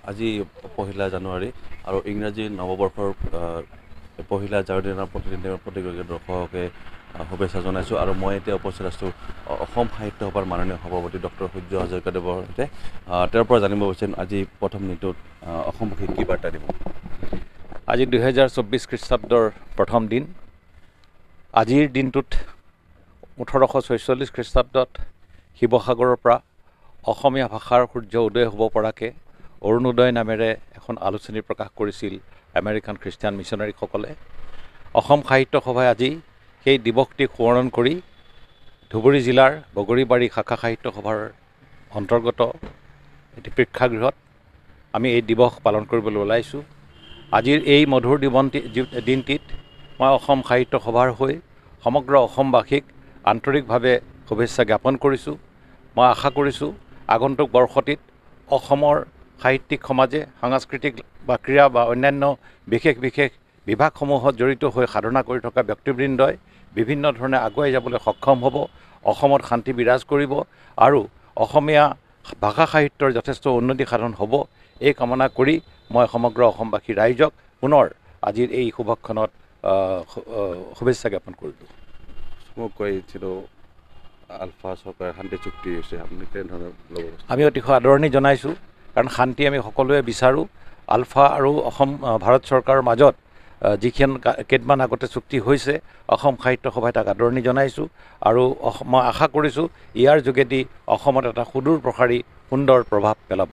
আজি 1 জানুৱাৰী আৰু ইংৰাজী নৱবৰ্ষৰ 1 জানুৱাৰীৰ প্ৰতিগৰাকী দৰ্শকে শুভেচ্ছা জনাইছোঁ আৰু মই এতিয়া উপস্থিত আছোঁ অসম সাহিত্য সভাৰ মাননীয় সভাপতি ডক্টৰ সূৰ্য হাজৰিকাদেৱৰ সৈতে। তেওঁৰ পৰা জানিব বিচাৰিম আজি প্ৰথম দিনটোত অসমবাসীক কি বাৰ্তা দিব। আজি 2024 খ্ৰীষ্টাব্দৰ প্ৰথম দিন। আজিৰ দিনটোত 1846 খ্ৰীষ্টাব্দত শিৱসাগৰৰ পৰা অসমীয়া ভাষাৰ সূৰ্য উদয় হ'ব পৰাকৈ অৰুণোদয় নামেৰে এখন আলোচনী প্ৰকাশ কৰিছিল আমেৰিকান খ্ৰীষ্টিয়ান মিছনাৰীসকলে। অসম সাহিত্য সভাই আজি সেই দিৱসটিক সোঁৱৰণ কৰি ধুবুৰী জিলাৰ বগৰীবাৰী শাখা সাহিত্য সভাৰ অন্তৰ্গত এটি প্ৰেক্ষাগৃহত আমি এই দিৱস পালন কৰিবলৈ ওলাইছোঁ। আজিৰ এই মধুৰ দিনটিত মই অসম সাহিত্য সভাৰ হৈ সমগ্ৰ অসমবাসীক আন্তৰিকভাৱে শুভেচ্ছা জ্ঞাপন কৰিছোঁ। মই আশা কৰিছোঁ আগন্তুক বৰ্ষটিত অসমৰ সাহিত্যিক সমাজে সাংস্কৃতিক বা ক্ৰীড়া বা অন্যান্য বিশেষ বিভাগসমূহত জড়িত হৈ সাধনা কৰি থকা ব্যক্তিবৃন্দই বিভিন্ন ধৰণে আগুৱাই যাবলৈ সক্ষম হ'ব, অসমত শান্তি বিৰাজ কৰিব আৰু অসমীয়া ভাষা সাহিত্যৰ যথেষ্ট উন্নতি সাধন হ'ব, এই কামনা কৰি মই সমগ্ৰ অসমবাসী ৰাইজক পুনৰ আজিৰ এই শুভক্ষণত শুভেচ্ছা জ্ঞাপন কৰিলোঁ। মোক কৈছিলোঁ আলফা চৰকাৰে শান্তি চুক্তি হৈছে, আপুনি কেনেধৰণৰ ল'ব? আমি অতিশয় আদৰণি জনাইছোঁ, কাৰণ শান্তি আমি সকলোৱে বিচাৰোঁ। আলফা আৰু ভাৰত চৰকাৰৰ মাজত যিখন কেইদিনমান আগতে চুক্তি হৈছে, অসম সাহিত্য সভাই তাক আদৰণি জনাইছোঁ আৰু মই আশা কৰিছোঁ ইয়াৰ যোগেদি অসমত এটা সুদূৰ প্ৰসাৰী সুন্দৰ প্ৰভাৱ পেলাব।